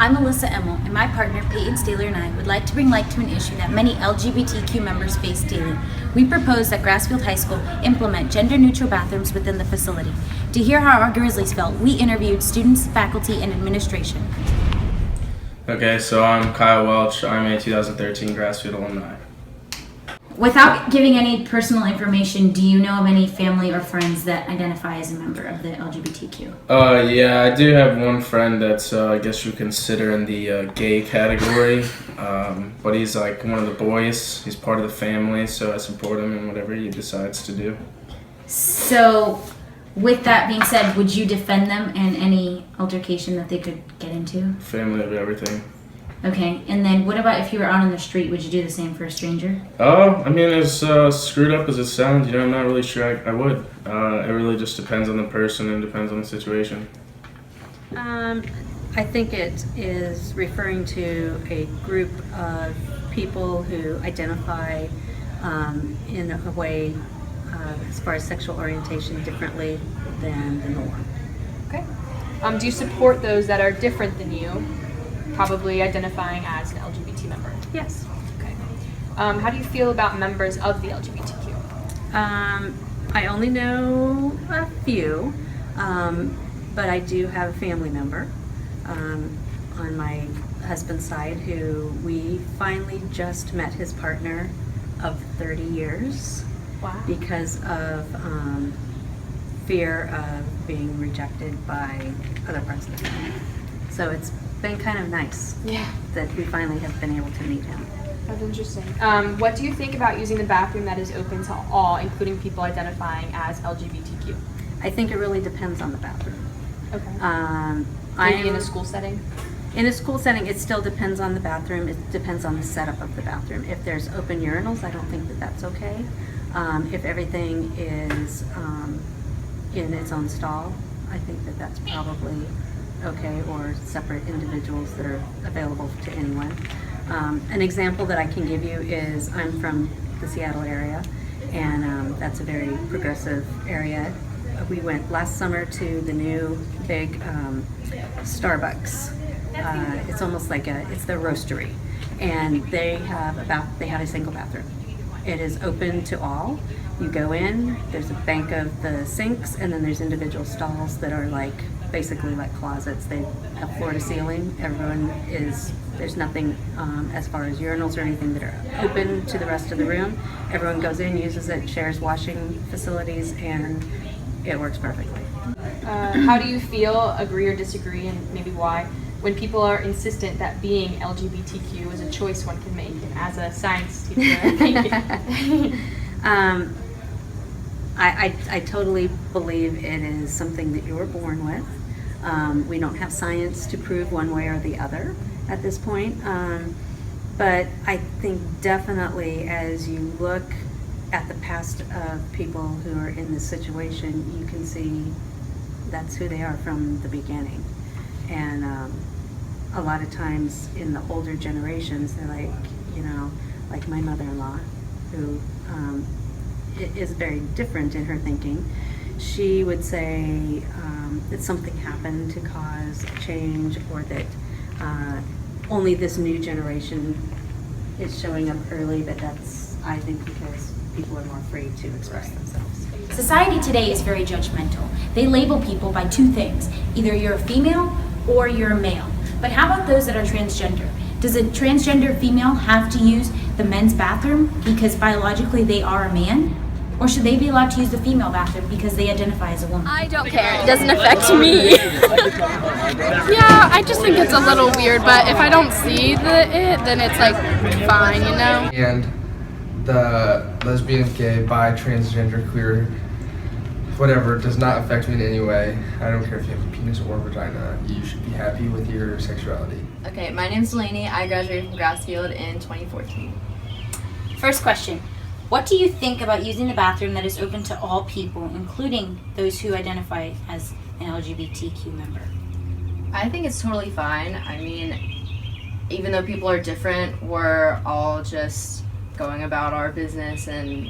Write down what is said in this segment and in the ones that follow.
I'm Alyssa Emmel, and my partner Peyton Staler and I would like to bring light to an issue that many LGBTQ members face daily. We propose that Grassfield High School implement gender-neutral bathrooms within the facility. To hear how our Grizzlies felt, we interviewed students, faculty, and administration. Okay, so I'm Kyle Welch. I'm a 2013 Grassfield alumni. Without giving any personal information, do you know of any family or friends that identify as a member of the LGBTQ? Yeah, I do have one friend that's, I guess you consider in the gay category, but he's like one of the boys. He's part of the family, so I support him in whatever he decides to do. So, with that being said, would you defend them in any altercation that they could get into? Family of everything. Okay, and then what about if you were out on the street? Would you do the same for a stranger? I mean, as screwed up as it sounds, I'm not really sure I would. It really just depends on the person and depends on the situation. I think it is referring to a group of people who identify in a way, as far as sexual orientation, differently than the norm. Okay. Do you support those that are different than you, probably identifying as an LGBT member? Yes. Okay. How do you feel about members of the LGBTQ? I only know a few, but I do have a family member on my husband's side who we finally just met his partner of 30 years. Wow. Because of fear of being rejected by other parts of the family. So it's been kind of nice that we finally have been able to meet him. That's interesting. What do you think about using the bathroom that is open to all, including people identifying as LGBTQ? I think it really depends on the bathroom. Okay. Maybe in a school setting? In a school setting, it still depends on the bathroom. It depends on the setup of the bathroom. If there's open urinals, I don't think that that's okay. If everything is in its own stall, I think that that's probably okay, or separate individuals that are available to anyone. An example that I can give you is I'm from the Seattle area, and that's a very progressive area. We went last summer to the new big Starbucks. It's almost like it's the roastery, and they have a single bathroom. It is open to all. You go in, there's a bank of the sinks, and then there's individual stalls that are basically like closets. They have floor to ceiling. There's nothing as far as urinals or anything that are open to the rest of the room. Everyone goes in, uses it, shares washing facilities, and it works perfectly. How do you feel, agree or disagree, and maybe why, when people are insistent that being LGBTQ is a choice one can make? And as a science teacher, I totally believe it is something that you were born with. We don't have science to prove one way or the other at this point. But I think definitely as you look at the past of people who are in this situation, you can see that's who they are from the beginning. And a lot of times in the older generations, they're like my mother-in-law, who is very different in her thinking. She would say that something happened to cause a change, or that only this new generation is showing up early, but that's, I think, because people are more afraid to express themselves. Society today is very judgmental. They label people by two things. Either you're a female or you're a male. But how about those that are transgender? Does a transgender female have to use the men's bathroom because biologically they are a man? Or should they be allowed to use the female bathroom because they identify as a woman? I don't care. It doesn't affect me. Yeah, I just think it's a little weird, but if I don't see it, then it's fine, And the lesbian, gay, bi, transgender, queer, whatever, does not affect me in any way. I don't care if you have a penis or vagina. You should be happy with your sexuality. Okay, my name's Delaney. I graduated from Grassfield in 2014. First question. What do you think about using the bathroom that is open to all people, including those who identify as an LGBTQ member? I think it's totally fine. I mean, even though people are different, we're all just going about our business, and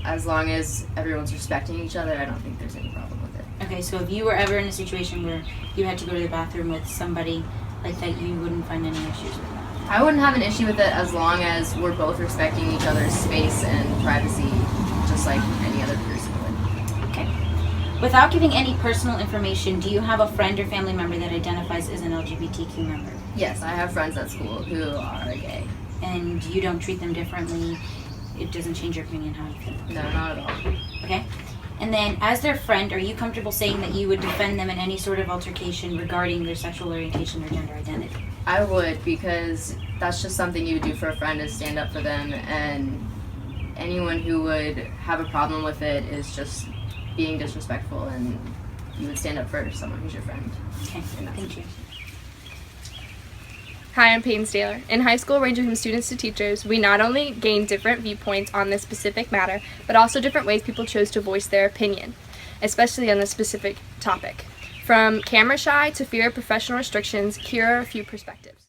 as long as everyone's respecting each other, I don't think there's any problem with it. Okay, so if you were ever in a situation where you had to go to the bathroom with somebody Like that you wouldn't find any issues with that? I wouldn't have an issue with it as long as we're both respecting each other's space and privacy, just like any other person would. Okay. Without giving any personal information, do you have a friend or family member that identifies as an LGBTQ member? Yes, I have friends at school who are gay. And you don't treat them differently? It doesn't change your opinion how you feel? No, not at all. Okay. And then, as their friend, are you comfortable saying that you would defend them in any sort of altercation regarding their sexual orientation or gender identity? I would, because that's just something you would do for a friend, is stand up for them, and anyone who would have a problem with it is just being disrespectful, and you would stand up for someone who's your friend. Okay, thank you. Hi, I'm Peyton Staler. In high school, ranging from students to teachers, we not only gain different viewpoints on this specific matter, but also different ways people chose to voice their opinion, especially on this specific topic. From camera shy to fear of professional restrictions, here are a few perspectives.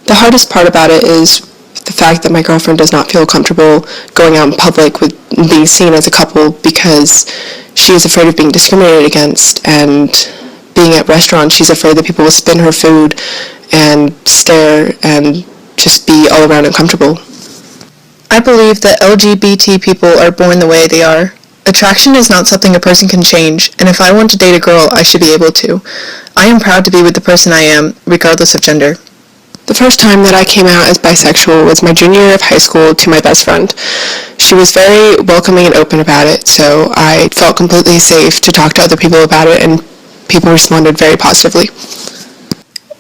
The hardest part about it is the fact that my girlfriend does not feel comfortable going out in public with being seen as a couple because she is afraid of being discriminated against, and being at restaurants, she's afraid that people will spin her food and stare and just be all around uncomfortable. I believe that LGBT people are born the way they are. Attraction is not something a person can change, and if I want to date a girl, I should be able to. I am proud to be with the person I am, regardless of gender. The first time that I came out as bisexual was my junior year of high school to my best friend. She was very welcoming and open about it, so I felt completely safe to talk to other people about it, and people responded very positively.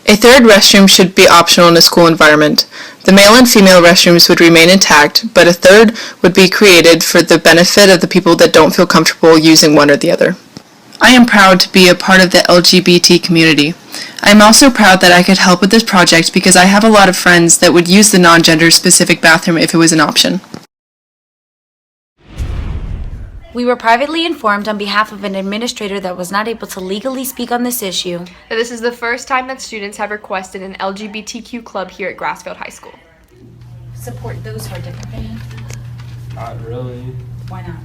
A third restroom should be optional in a school environment. The male and female restrooms would remain intact, but a third would be created for the benefit of the people that don't feel comfortable using one or the other. I am proud to be a part of the LGBT community. I am also proud that I could help with this project because I have a lot of friends that would use the non-gender specific bathroom if it was an option. We were privately informed on behalf of an administrator that was not able to legally speak on this issue. This is the first time that students have requested an LGBTQ club here at Grassfield High School. Support those who are different than you? Not really, Why not?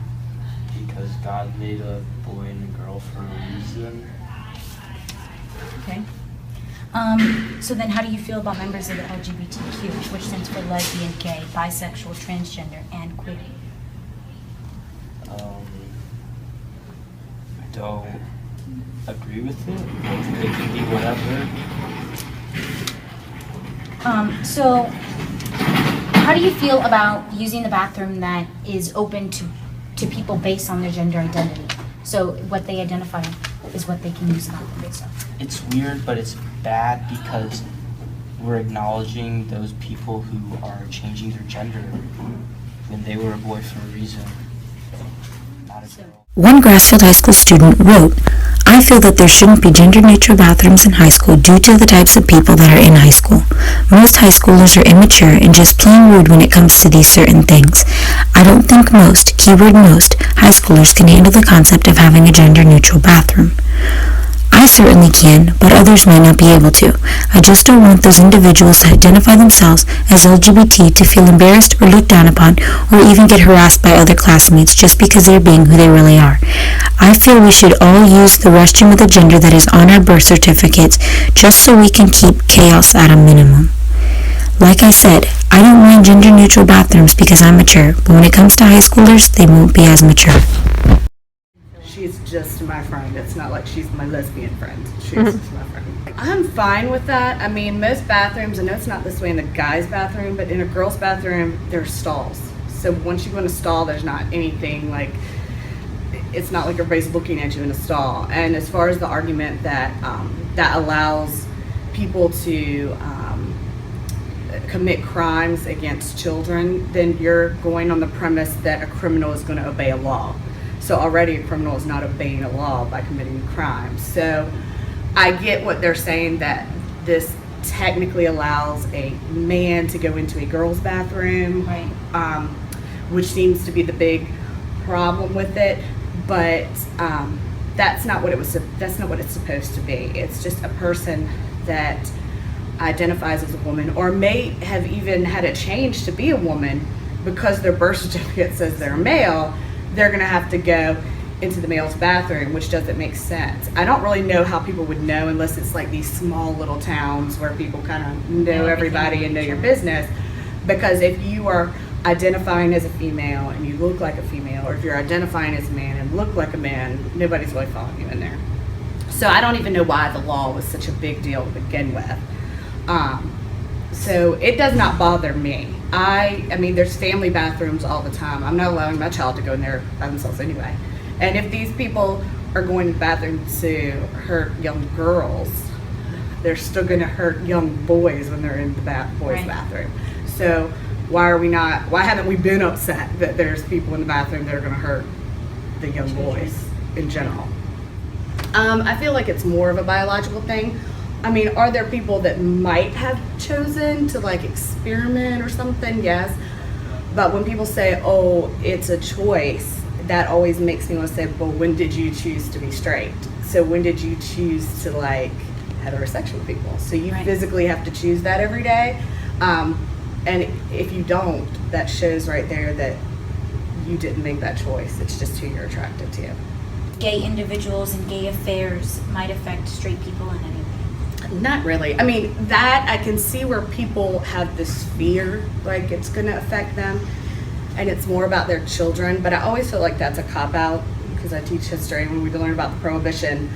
because God made a boy and a girl for a reason. Okay. So then how do you feel about members of the LGBTQ, which stands for lesbian, gay, bisexual, transgender, and queer? I don't agree with it. They can be whatever. So how do you feel about using the bathroom that is open to people based on their gender identity? So what they identify is what they can use the bathroom based on. It's weird, but it's bad because we're acknowledging those people who are changing their gender when they were a boy for a reason, not a girl. One Grassfield High School student wrote, "I feel that there shouldn't be gender-neutral bathrooms in high school due to the types of people that are in high school. Most high schoolers are immature and just plain rude when it comes to these certain things. I don't think most, keyword most, high schoolers can handle the concept of having a gender-neutral bathroom. I certainly can, but others might not be able to. I just don't want those individuals to identify themselves as LGBT to feel embarrassed or looked down upon or even get harassed by other classmates just because they're being who they really are. I feel we should all use the restroom of the gender that is on our birth certificates just so we can keep chaos at a minimum. Like I said, I don't mind gender-neutral bathrooms because I'm mature, but when it comes to high schoolers, they won't be as mature." She's just my friend. It's not like she's my lesbian friend. She's just my friend. I'm fine with that. I mean, most bathrooms, I know it's not this way in the guy's bathroom, but in a girl's bathroom, there's stalls. So once you go in a stall, there's not anything like, it's not like everybody's looking at you in a stall. And as far as the argument that that allows people to commit crimes against children, then you're going on the premise that a criminal is going to obey a law. So already a criminal is not obeying a law by committing a crime. So I get what they're saying, that this technically allows a man to go into a girl's bathroom, Right. Which seems to be the big problem with it. But that's not what that's not what it's supposed to be. It's just a person that identifies as a woman, or may have even had it changed to be a woman because their birth certificate says they're a male. They're going to have to go into the male's bathroom, which doesn't make sense. I don't really know how people would know unless it's like these small little towns where people kind of know everybody and know your business. Because if you are identifying as a female and you look like a female, or if you're identifying as a man and look like a man, nobody's really following you in there. So I don't even know why the law was such a big deal to begin with. So it does not bother me. I mean, there's family bathrooms all the time. I'm not allowing my child to go in there by themselves anyway. And if these people are going to the bathroom to hurt young girls, they're still going to hurt young boys when they're in the boys' bathroom. So why haven't we been upset that there's people in the bathroom that are going to hurt the young boys in general? I feel like it's more of a biological thing. I mean, are there people that might have chosen to like experiment or something? Yes. But when people say, oh, it's a choice, that always makes me want to say, well, when did you choose to be straight? So when did you choose to like heterosexual people? So you physically have to choose that every day. And if you don't, that shows right there that you didn't make that choice. It's just who you're attracted to. Gay individuals and gay affairs might affect straight people in any way. Not really. I mean, that I can see where people have this fear, like it's going to affect them, and it's more about their children. But I always feel like that's a cop-out because I teach history, and when we learn about the Prohibition,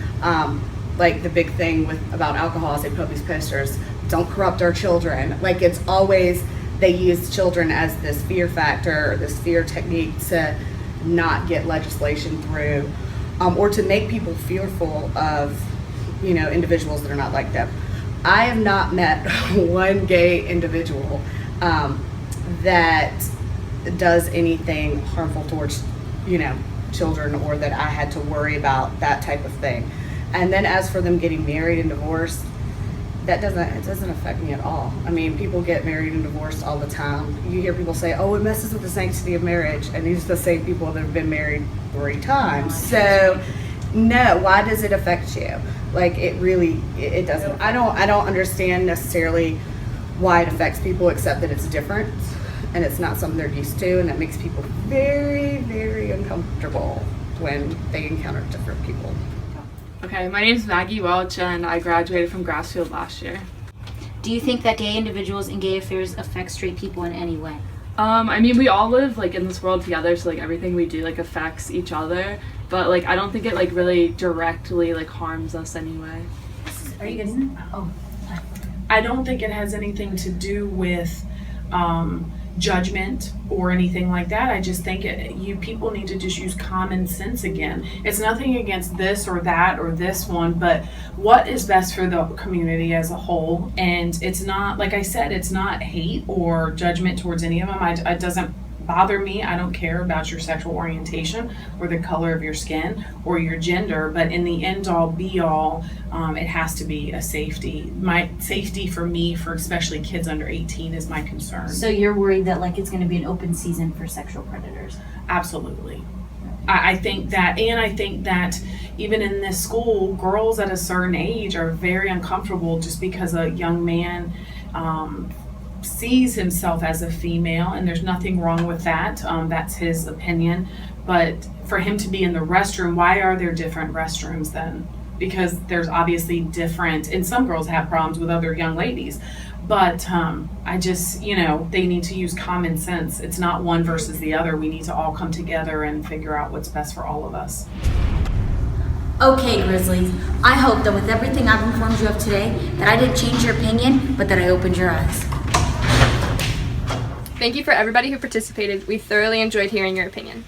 like the big thing about alcohol is they put up these posters, don't corrupt our children. Like it's always, they use children as this fear factor, or this fear technique to not get legislation through, or to make people fearful of individuals that are not like them. I have not met one gay individual that does anything harmful towards, children, or that I had to worry about that type of thing. And then as for them getting married and divorced, it doesn't affect me at all. I mean, people get married and divorced all the time. You hear people say, oh, it messes with the sanctity of marriage, and these are the same people that have been married 3 times. So no, why does it affect you? Like it doesn't. I don't understand necessarily why it affects people, except that it's different and it's not something they're used to, and that makes people very, very uncomfortable when they encounter different people. Okay, my name is Maggie Welch, and I graduated from Grassfield last year. Do you think that gay individuals and gay affairs affect straight people in any way? I mean, we all live like in this world together, so like everything we do like affects each other. But like I don't think it like really directly like harms us anyway. Are you guys? Oh. I don't think it has anything to do with judgment or anything like that. I just think you people need to just use common sense again. It's nothing against this or that or this one, but what is best for the community as a whole. And it's not, like I said, it's not hate or judgment towards any of them. It doesn't bother me. I don't care about your sexual orientation or the color of your skin or your gender, but in the end all be all, it has to be a safety. My safety for me, for especially kids under 18, is my concern. So you're worried that like it's going to be an open season for sexual predators? Absolutely. I think that, and I think that even in this school, girls at a certain age are very uncomfortable just because a young man sees himself as a female, and there's nothing wrong with that. That's his opinion. But for him to be in the restroom, why are there different restrooms then? Because there's obviously different, and some girls have problems with other young ladies. But I just, they need to use common sense. It's not one versus the other. We need to all come together and figure out what's best for all of us. Okay, Grizzlies, I hope that with everything I've informed you of today, that I didn't change your opinion, but that I opened your eyes. Thank you for everybody who participated. We thoroughly enjoyed hearing your opinion.